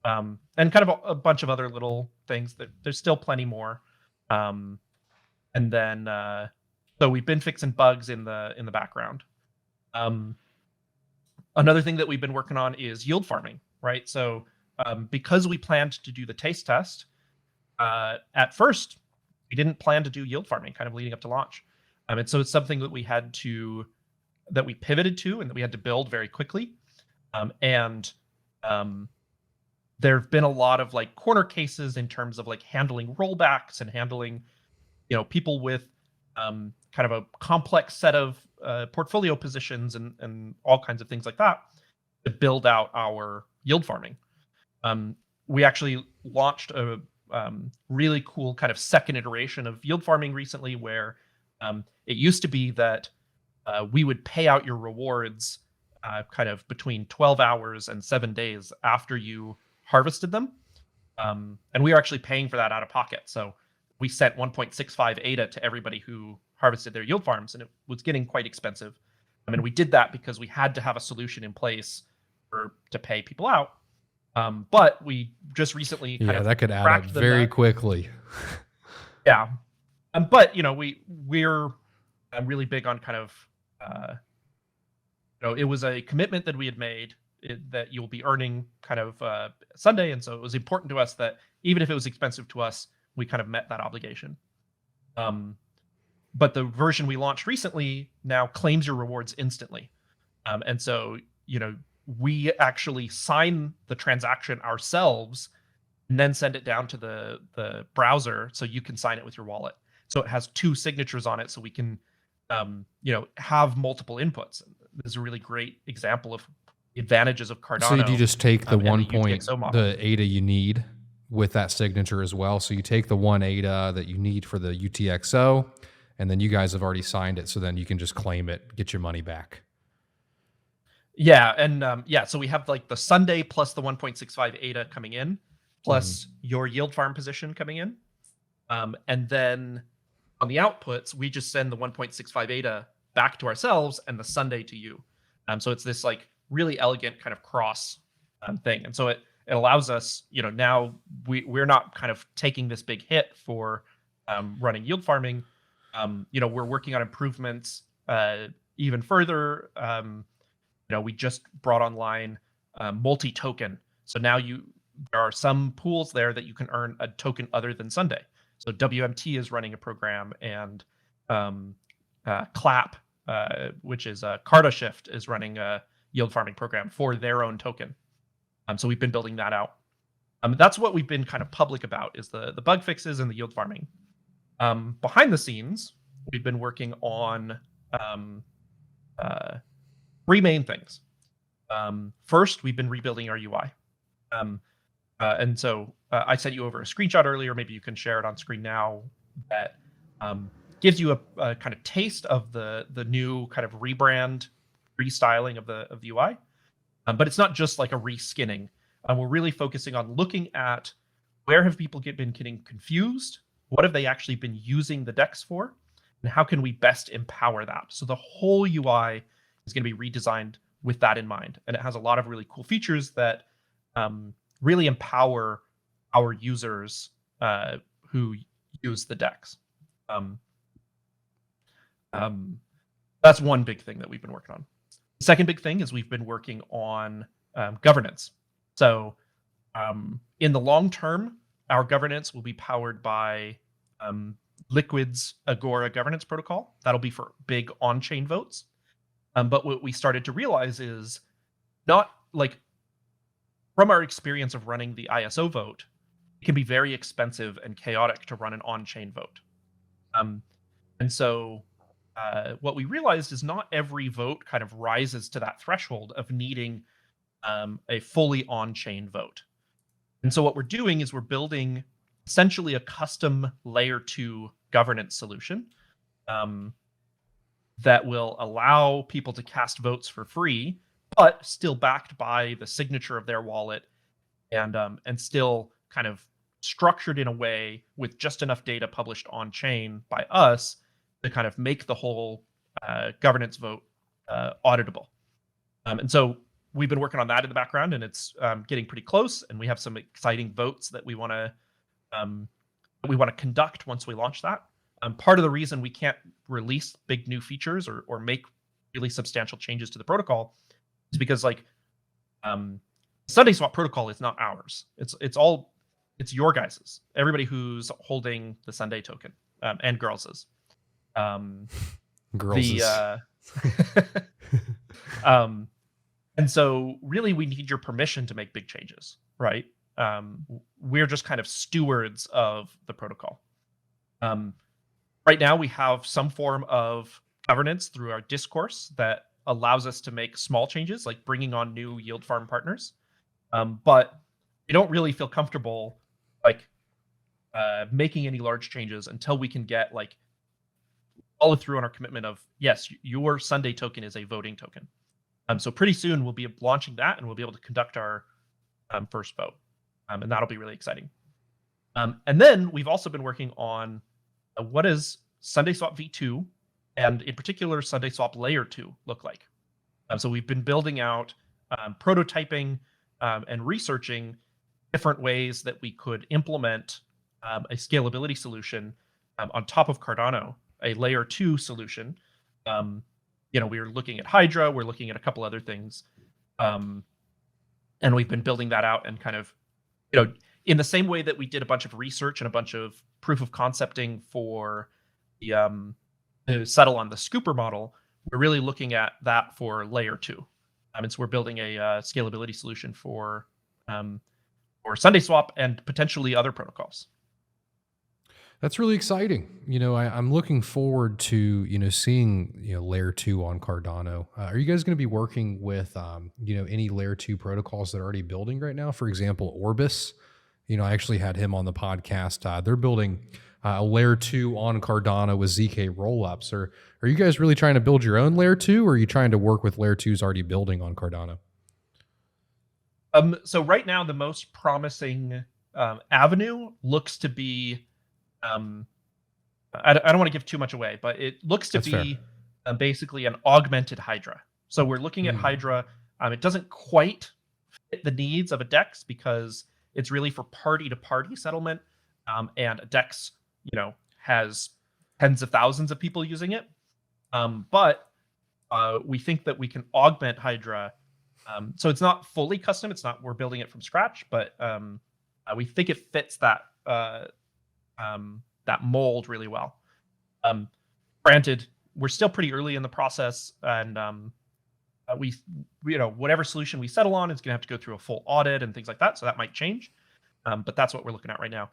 B: And kind of a bunch of other little things that there's still plenty more. And then, so we've been fixing bugs in the background. Another thing that we've been working on is yield farming, right? So because we planned to do the taste test, at first, we didn't plan to do yield farming kind of leading up to launch. And so it's something that we pivoted to and that we had to build very quickly. There have been a lot of like corner cases in terms of like handling rollbacks and handling, people with kind of a complex set of portfolio positions and all kinds of things like that to build out our yield farming. We actually launched a really cool kind of second iteration of yield farming recently where it used to be that we would pay out your rewards kind of between 12 hours and 7 days after you harvested them. And we were actually paying for that out of pocket. So we sent 1.65 ADA to everybody who harvested their yield farms, and it was getting quite expensive. We did that because we had to have a solution in place to pay people out. But we just recently
A: that could add up very quickly.
B: Yeah. But we're really big on kind of it was a commitment that we had made that you'll be earning kind of Sunday, and so it was important to us that even if it was expensive to us, we kind of met that obligation. But the version we launched recently now claims your rewards instantly, and so we actually sign the transaction ourselves and then send it down to the browser so you can sign it with your wallet. So it has 2 signatures on it, so we can have multiple inputs. This is a really great example of the advantages of Cardano.
A: So do you just take the the ADA you need with that signature as well? So you take the 1 ADA that you need for the UTXO, and then you guys have already signed it, so then you can just claim it, get your money back.
B: Yeah, and so we have like the Sundae plus the 1.65 ADA coming in, plus your yield farm position coming in. And then on the outputs, we just send the 1.65 ADA back to ourselves and the Sundae to you. So it's this like really elegant kind of cross thing. And so it allows us, now we're not kind of taking this big hit for running yield farming. We're working on improvements even further. We just brought online multi-token. So now there are some pools there that you can earn a token other than Sundae. So WMT is running a program, and Clap, which is CardaShift, is running a yield farming program for their own token. So we've been building that out. That's what we've been kind of public about, is the bug fixes and the yield farming. Behind the scenes, we've been working on 3 main things. First, we've been rebuilding our UI. And so I sent you over a screenshot earlier. Maybe you can share it on screen now. That gives you a kind of taste of the new kind of rebrand, restyling of the UI. But it's not just like a reskinning. We're really focusing on looking at where have people been getting confused, what have they actually been using the DEX for, and how can we best empower that. So the whole UI is going to be redesigned with that in mind, and it has a lot of really cool features that really empower our users who use the DEX. That's one big thing that we've been working on. The second big thing is we've been working on governance. So in the long term, our governance will be powered by Liquid's Agora governance protocol. That'll be for big on-chain votes. But what we started to realize is, not like, from our experience of running the ISO vote, it can be very expensive and chaotic to run an on-chain vote. And so what we realized is not every vote kind of rises to that threshold of needing a fully on-chain vote. And so what we're doing is we're building essentially a custom layer 2 governance solution that will allow people to cast votes for free, but still backed by the signature of their wallet, and still kind of structured in a way with just enough data published on chain by us to kind of make the whole governance vote auditable. And so we've been working on that in the background, and it's getting pretty close. And we have some exciting votes that we want to conduct once we launch that. Part of the reason we can't release big new features or make really substantial changes to the protocol is because SundaeSwap protocol is not ours. It's your guys's. Everybody who's holding the Sundae token and girls's.
A: Girls's.
B: And so really we need your permission to make big changes, right? We're just kind of stewards of the protocol. Right now we have some form of governance through our discourse that allows us to make small changes, like bringing on new yield farm partners. But we don't really feel comfortable making any large changes until we can get follow through on our commitment of, yes, your Sundae token is a voting token. So pretty soon we'll be launching that, and we'll be able to conduct our first vote. And that'll be really exciting. And then we've also been working on what does SundaeSwap v2 and in particular SundaeSwap layer 2 look like. So we've been building out prototyping and researching different ways that we could implement a scalability solution on top of Cardano, a layer 2 solution. We were looking at Hydra, we're looking at a couple other things. And we've been building that out and kind of, in the same way that we did a bunch of research and a bunch of proof of concepting for the to settle on the Scooper model, we're really looking at that for layer 2. And so we're building a scalability solution for SundaeSwap and potentially other protocols.
A: That's really exciting. I'm looking forward to, seeing, layer 2 on Cardano. Are you guys going to be working with, any layer 2 protocols that are already building right now? For example, Orbis, I actually had him on the podcast. They're building a layer 2 on Cardano with ZK rollups. Are you guys really trying to build your own layer 2, or are you trying to work with layer 2s already building on Cardano?
B: So right now, the most promising avenue looks to be, I don't want to give too much away, but it looks to be basically an augmented Hydra. So we're looking at Hydra. It doesn't quite fit the needs of a DEX because it's really for party-to-party settlement, and a DEX, has tens of thousands of people using it. But we think that we can augment Hydra. So it's not fully custom. It's not we're building it from scratch, but we think it fits that mold really well. Granted, we're still pretty early in the process, and whatever solution we settle on is going to have to go through a full audit and things like that. So that might change, but that's what we're looking at right now.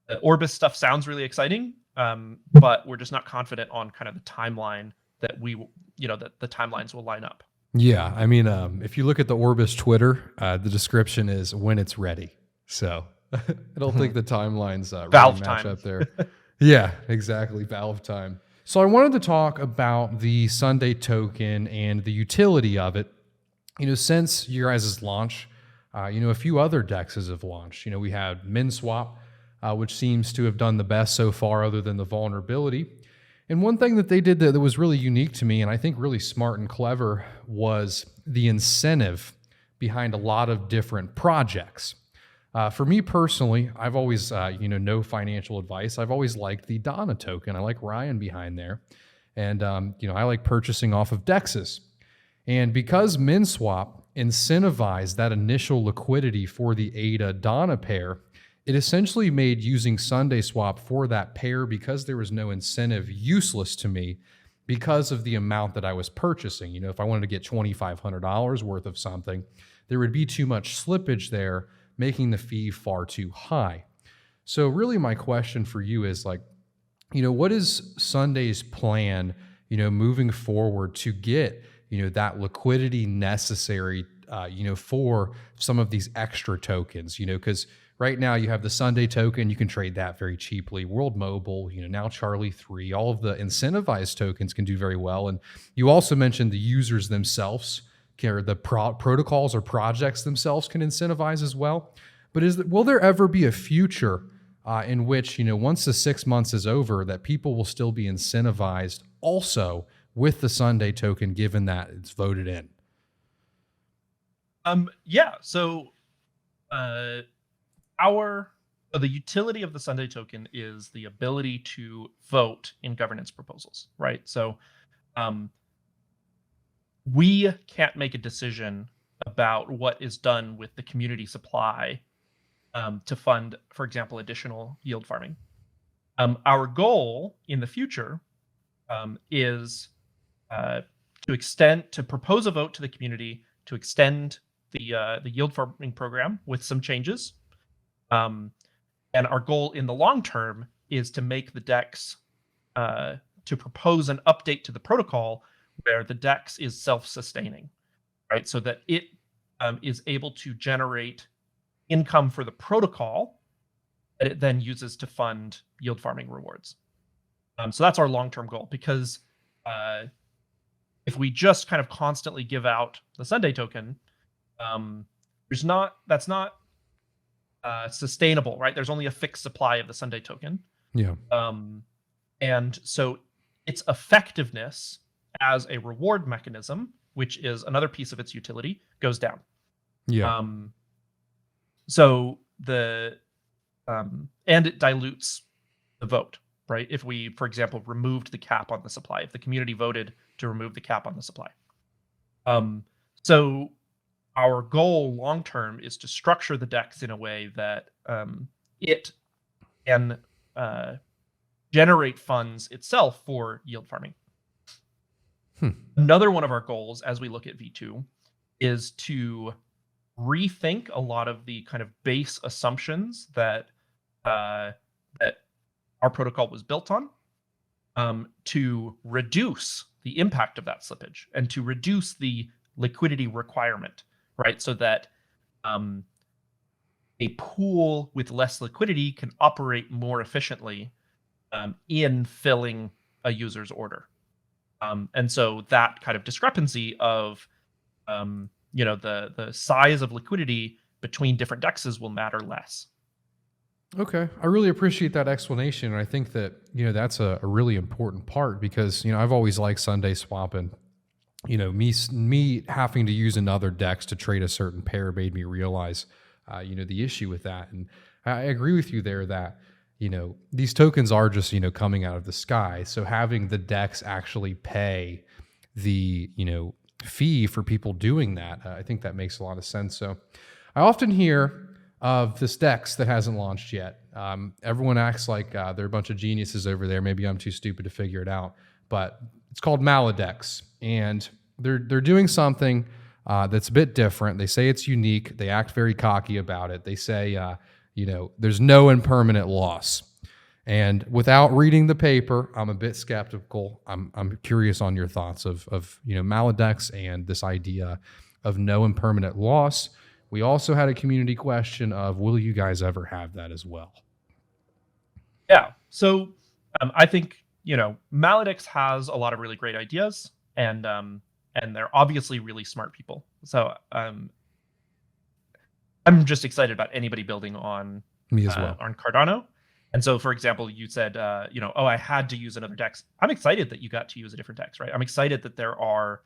B: The Orbis stuff sounds really exciting, but we're just not confident on kind of the timeline that that the timelines will line up.
A: Yeah, I mean, if you look at the Orbis Twitter, the description is when it's ready. So I don't think the timelines really match up there. Yeah, exactly. Valve time. So I wanted to talk about the Sundae token and the utility of it. Since your guys' launch, a few other DEXs have launched. We had MinSwap, which seems to have done the best so far other than the vulnerability. And one thing that they did that was really unique to me, and I think really smart and clever, was the incentive behind a lot of different projects. For me personally, I've always, no financial advice. I've always liked the Donna token. I like Ryan behind there. And, I like purchasing off of DEXs. And because MinSwap incentivized that initial liquidity for the ADA Donna pair, it essentially made using SundaeSwap for that pair, because there was no incentive, useless to me because of the amount that I was purchasing. If I wanted to get $2,500 worth of something, there would be too much slippage there, making the fee far too high. So really my question for you is what is Sunday's plan, moving forward to get, that liquidity necessary, for some of these extra tokens, because right now you have the Sundae token, you can trade that very cheaply. World Mobile, now Charlie 3, all of the incentivized tokens can do very well. And you also mentioned the users themselves, or the protocols or projects themselves can incentivize as well. But will there ever be a future in which, once the 6 months is over, that people will still be incentivized also with the Sundae token, given that it's voted in?
B: Yeah. So the utility of the Sundae token is the ability to vote in governance proposals, right? So we can't make a decision about what is done with the community supply to fund, for example, additional yield farming. Our goal in the future is to propose a vote to the community to extend the yield farming program with some changes. And our goal in the long term is to make the DEX to propose an update to the protocol where the DEX is self-sustaining, right? So that it is able to generate income for the protocol that it then uses to fund yield farming rewards. So that's our long-term goal, because if we just kind of constantly give out the Sundae token, that's not sustainable, right? There's only a fixed supply of the Sundae token.
A: Yeah.
B: And so its effectiveness as a reward mechanism, which is another piece of its utility, goes down.
A: Yeah.
B: So and it dilutes the vote, right? If we, for example, removed the cap on the supply, if the community voted to remove the cap on the supply. So our goal long term is to structure the DEX in a way that it can generate funds itself for yield farming. Another one of our goals as we look at V2 is to rethink a lot of the kind of base assumptions that that our protocol was built on, to reduce the impact of that slippage and to reduce the liquidity requirement, right? So that a pool with less liquidity can operate more efficiently in filling a user's order. And so that kind of discrepancy of the size of liquidity between different DEXs will matter less.
A: Okay. I really appreciate that explanation. And I think that, that's a really important part, because, I've always liked SundaeSwap, and, me having to use another DEX to trade a certain pair made me realize, the issue with that. And I agree with you there that, these tokens are just, coming out of the sky. So having the DEX actually pay the, fee for people doing that, I think that makes a lot of sense. So I often hear of this DEX that hasn't launched yet. Everyone acts like they're a bunch of geniuses over there. Maybe I'm too stupid to figure it out, but it's called Maladex, and they're doing something that's a bit different. They say it's unique. They act very cocky about it. They say, there's no impermanent loss. And without reading the paper, I'm a bit skeptical. I'm curious on your thoughts of Maladex and this idea of no impermanent loss. We also had a community question of, will you guys ever have that as well?
B: Yeah. So I think, Maladex has a lot of really great ideas, and they're obviously really smart people. So I'm just excited about anybody building on
A: Me as well.
B: On Cardano. And so, for example, you said, I had to use another DEX. I'm excited that you got to use a different DEX, right? I'm excited that there are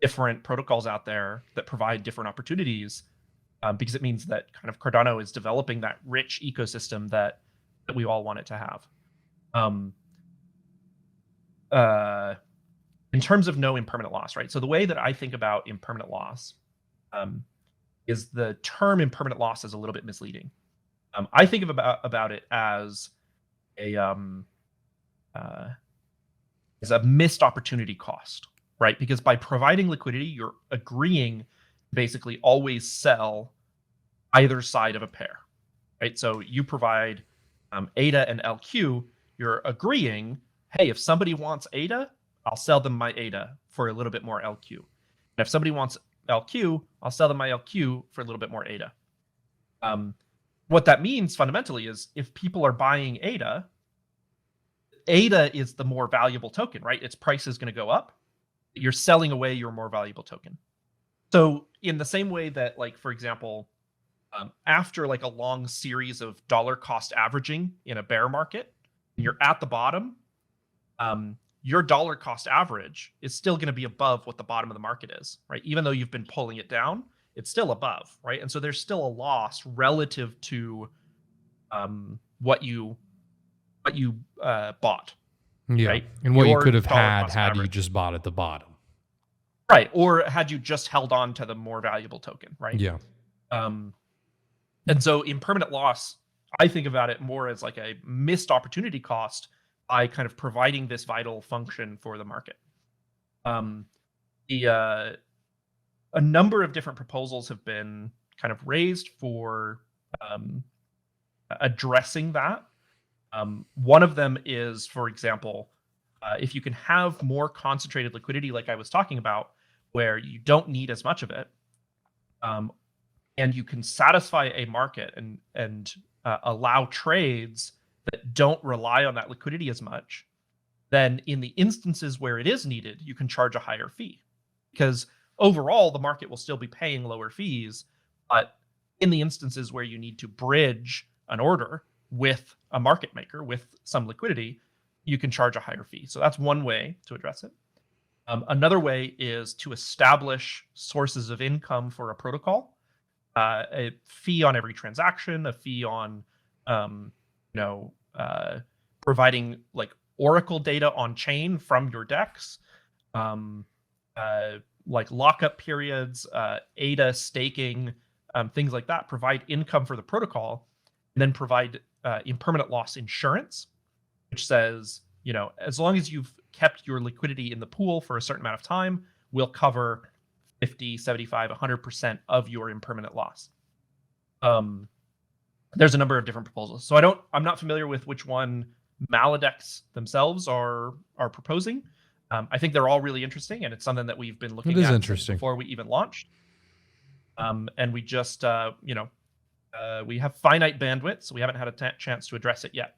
B: different protocols out there that provide different opportunities, because it means that kind of Cardano is developing that rich ecosystem that we all want it to have. In terms of no impermanent loss, right? So the way that I think about impermanent loss is the term impermanent loss is a little bit misleading. I think about it as a missed opportunity cost, right? Because by providing liquidity, you're agreeing to basically always sell either side of a pair, right? So you provide ADA and LQ, you're agreeing, hey, if somebody wants ADA, I'll sell them my ADA for a little bit more LQ. And if somebody wants LQ, I'll sell them my LQ for a little bit more ADA. What that means fundamentally is if people are buying ADA, ADA is the more valuable token, right? Its price is going to go up. You're selling away your more valuable token. So in the same way that, like, for example, after like a long series of dollar cost averaging in a bear market, and you're at the bottom, your dollar cost average is still going to be above what the bottom of the market is, right? Even though you've been pulling it down, it's still above, right? And so there's still a loss relative to what you bought,
A: Yeah.
B: right?
A: And what you
B: Your
A: could have
B: dollar
A: had
B: cost
A: had you
B: average.
A: just bought at the bottom.
B: Right. Or had you just held on to the more valuable token, right?
A: Yeah.
B: And so impermanent loss, I think about it more as like a missed opportunity cost by kind of providing this vital function for the market. A number of different proposals have been kind of raised for addressing that. One of them is, for example, if you can have more concentrated liquidity, like I was talking about, where you don't need as much of it, and you can satisfy a market and allow trades that don't rely on that liquidity as much, then in the instances where it is needed, you can charge a higher fee. Because overall, the market will still be paying lower fees, but in the instances where you need to bridge an order with a market maker with some liquidity, you can charge a higher fee. So that's one way to address it. Another way is to establish sources of income for a protocol, a fee on every transaction, a fee on, providing like Oracle data on chain from your DEX, like lockup periods, ADA staking, things like that. Provide income for the protocol, and then provide impermanent loss insurance, which says, as long as you've kept your liquidity in the pool for a certain amount of time, we'll cover 50, 75, 100% of your impermanent loss. There's a number of different proposals. So I'm not familiar with which one Maladex themselves are proposing. I think they're all really interesting, and it's something that we've been looking at since before we even launched. And we just, we have finite bandwidth, so we haven't had a chance to address it yet.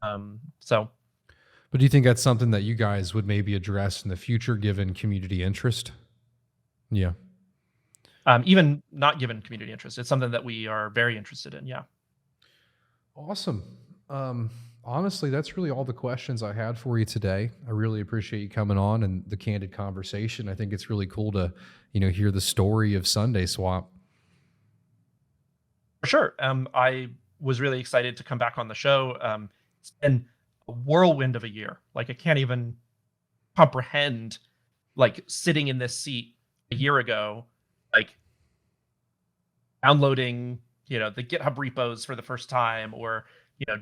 A: But do you think that's something that you guys would maybe address in the future, given community interest? Yeah.
B: Even not given community interest, it's something that we are very interested in. Yeah.
A: Awesome. Honestly, that's really all the questions I had for you today. I really appreciate you coming on and the candid conversation. I think it's really cool to, hear the story of SundaeSwap.
B: For sure. I was really excited to come back on the show. It's been a whirlwind of a year. Like I can't even comprehend like sitting in this seat a year ago, like downloading, the GitHub repos for the first time, or,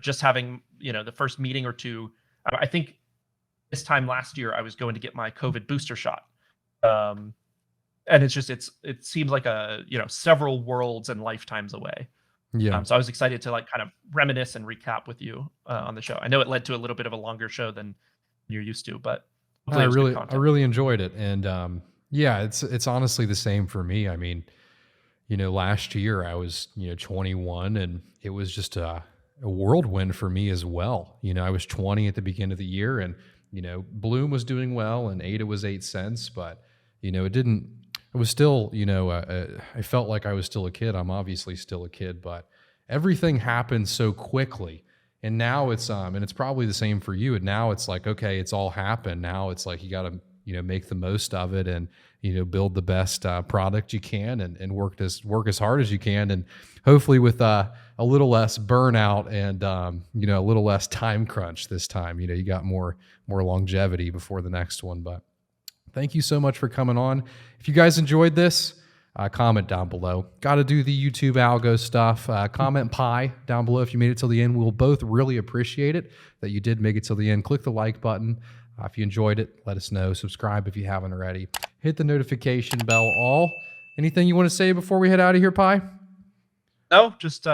B: just having, the first meeting or two. I think this time last year I was going to get my COVID booster shot. And it seems like several worlds and lifetimes away.
A: Yeah.
B: So I was excited to like kind of reminisce and recap with you on the show. I know it led to a little bit of a longer show than you're used to, but
A: I really enjoyed it. And yeah, it's honestly the same for me. I mean, last year I was, 21, and it was just a whirlwind for me as well. I was 20 at the beginning of the year, and, Bloom was doing well and ADA was 8 cents, but, it was still, I felt like I was still a kid. I'm obviously still a kid, but everything happened so quickly. And now it's, and it's probably the same for you. And now it's like, okay, it's all happened. Now it's like, you got to, make the most of it and, build the best product you can and work as hard as you can. And hopefully with a little less burnout and, a little less time crunch this time, you got more longevity before the next one. But thank you so much for coming on. If you guys enjoyed this, comment down below. Got to do the YouTube algo stuff. Comment Pi down below if you made it till the end. We'll both really appreciate it that you did make it till the end. Click the like button. If you enjoyed it, let us know. Subscribe if you haven't already. Hit the notification bell all. Anything you want to say before we head out of here, Pi?
B: No, just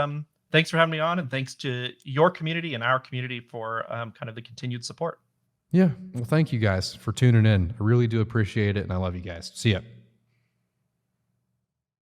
B: thanks for having me on, and thanks to your community and our community for kind of the continued support.
A: Yeah. Well, thank you guys for tuning in. I really do appreciate it, and I love you guys. See ya.